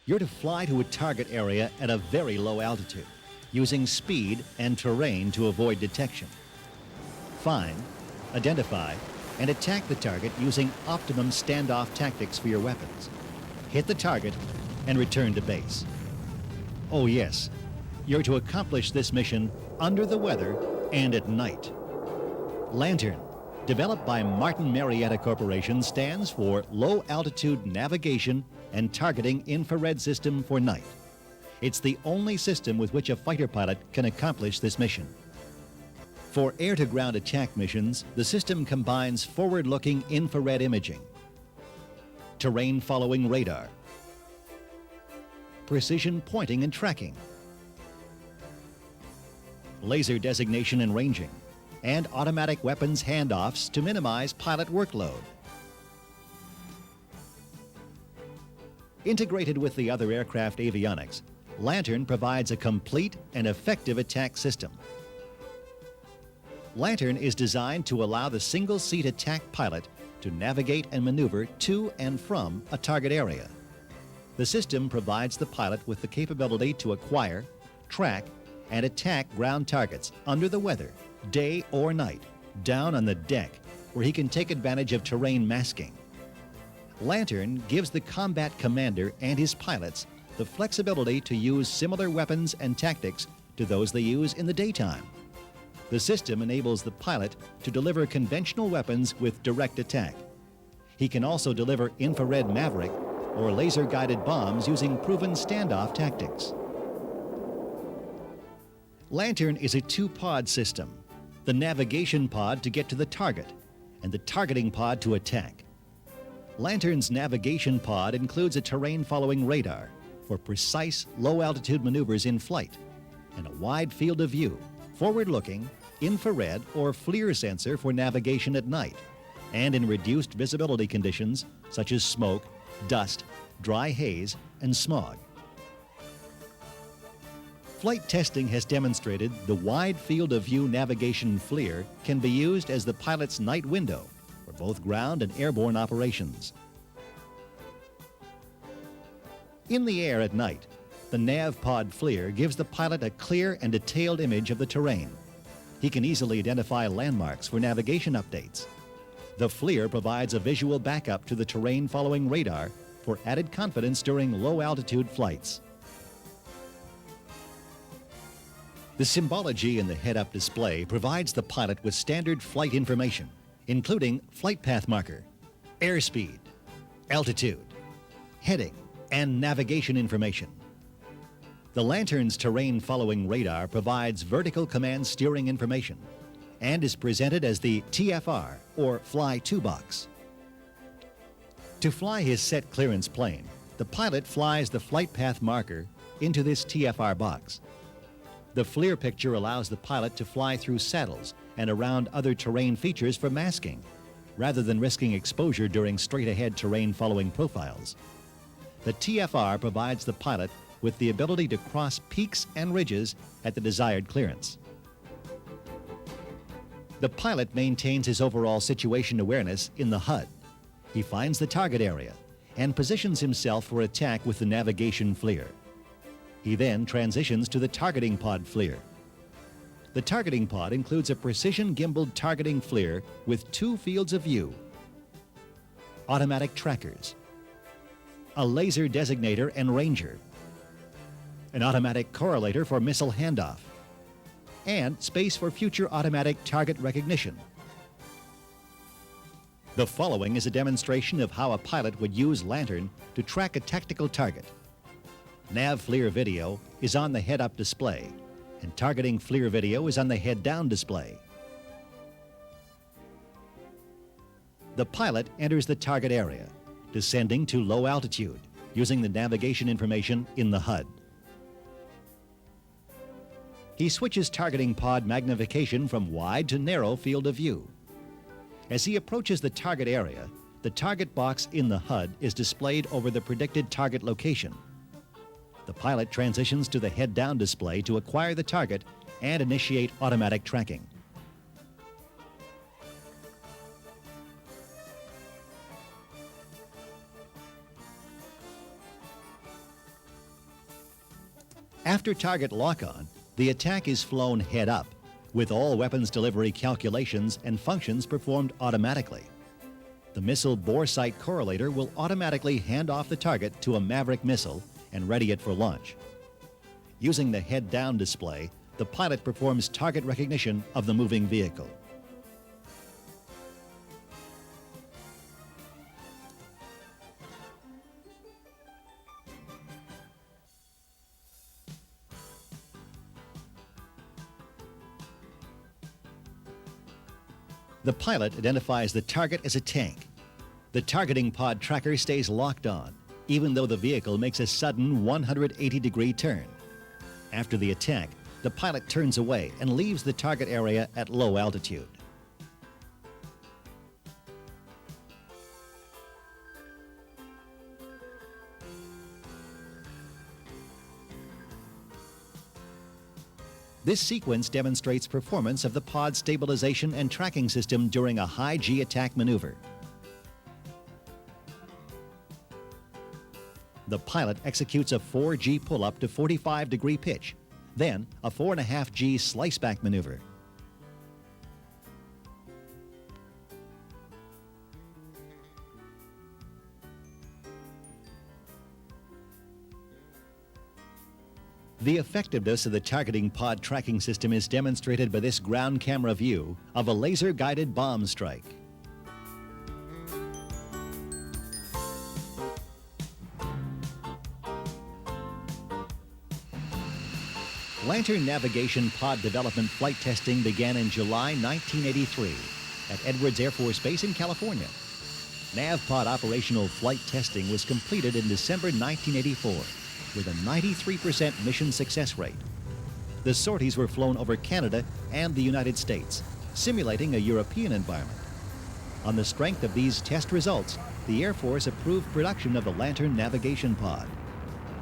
You're to fly to a target area at a very low altitude, using speed and terrain to avoid detection. Find, identify, and attack the target using optimum standoff tactics for your weapons. Hit the target and return to base. Oh yes, you're to accomplish this mission under the weather and at night. Lantirn, developed by Martin Marietta Corporation, stands for Low Altitude Navigation and Targeting Infrared System for Night. It's the only system with which a fighter pilot can accomplish this mission. For air-to-ground attack missions, the system combines forward-looking infrared imaging, terrain-following radar, precision pointing and tracking, laser designation and ranging, and automatic weapons handoffs to minimize pilot workload. Integrated with the other aircraft avionics, Lantirn provides a complete and effective attack system. Lantirn is designed to allow the single-seat attack pilot to navigate and maneuver to and from a target area. The system provides the pilot with the capability to acquire, track, and attack ground targets under the weather, day or night, down on the deck, where he can take advantage of terrain masking. Lantirn gives the combat commander and his pilots the flexibility to use similar weapons and tactics to those they use in the daytime. The system enables the pilot to deliver conventional weapons with direct attack. He can also deliver infrared Maverick or laser-guided bombs using proven standoff tactics. Lantirn is a two-pod system, the navigation pod to get to the target and the targeting pod to attack. Lantirn's navigation pod includes a terrain-following radar for precise low-altitude maneuvers in flight and a wide field of view, forward-looking, infrared or FLIR sensor for navigation at night and in reduced visibility conditions such as smoke, dust, dry haze, and smog. Flight testing has demonstrated the wide field of view navigation FLIR can be used as the pilot's night window for both ground and airborne operations. In the air at night, the nav pod FLIR gives the pilot a clear and detailed image of the terrain. He can easily identify landmarks for navigation updates. The FLIR provides a visual backup to the terrain-following radar for added confidence during low-altitude flights. The symbology in the head-up display provides the pilot with standard flight information, including flight path marker, airspeed, altitude, heading, and navigation information. The Lantern's terrain-following radar provides vertical command steering information and is presented as the TFR, or Fly-To box. To fly his set clearance plane, the pilot flies the flight path marker into this TFR box. The FLIR picture allows the pilot to fly through saddles and around other terrain features for masking, rather than risking exposure during straight-ahead terrain-following profiles. The TFR provides the pilot with the ability to cross peaks and ridges at the desired clearance. The pilot maintains his overall situation awareness in the HUD. He finds the target area and positions himself for attack with the navigation FLIR. He then transitions to the targeting pod FLIR. The targeting pod includes a precision gimbaled targeting FLIR with two fields of view, automatic trackers, a laser designator and ranger, an automatic correlator for missile handoff, and space for future automatic target recognition. The following is a demonstration of how a pilot would use Lantirn to track a tactical target. Nav FLIR video is on the head-up display, and targeting FLIR video is on the head-down display. The pilot enters the target area, descending to low altitude, using the navigation information in the HUD. He switches targeting pod magnification from wide to narrow field of view. As he approaches the target area, the target box in the HUD is displayed over the predicted target location. The pilot transitions to the head-down display to acquire the target and initiate automatic tracking. After target lock-on, the attack is flown head-up, with all weapons delivery calculations and functions performed automatically. The missile bore sight correlator will automatically hand off the target to a Maverick missile and ready it for launch. Using the head-down display, the pilot performs target recognition of the moving vehicle. The pilot identifies the target as a tank. The targeting pod tracker stays locked on, even though the vehicle makes a sudden 180-degree turn. After the attack, the pilot turns away and leaves the target area at low altitude. This sequence demonstrates performance of the pod stabilization and tracking system during a high-G attack maneuver. The pilot executes a 4G pull-up to 45-degree pitch, then a 4.5G slice-back maneuver. The effectiveness of the targeting pod tracking system is demonstrated by this ground camera view of a laser-guided bomb strike. Lantirn navigation pod development flight testing began in July 1983 at Edwards Air Force Base in California. Nav pod operational flight testing was completed in December 1984 with a 93% mission success rate. The sorties were flown over Canada and the United States, simulating a European environment. On the strength of these test results, the Air Force approved production of the Lantirn navigation pod.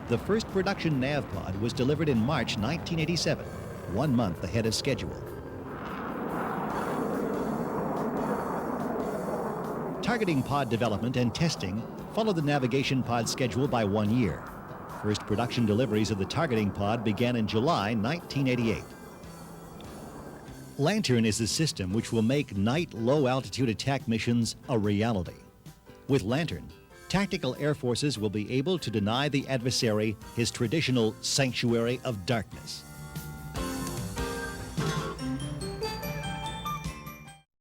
The first production nav pod was delivered in March 1987, 1 month ahead of schedule. Targeting pod development and testing followed the navigation pod schedule by 1 year. First production deliveries of the targeting pod began in July 1988. Lantirn is the system which will make night low-altitude attack missions a reality. With Lantirn, tactical air forces will be able to deny the adversary his traditional sanctuary of darkness.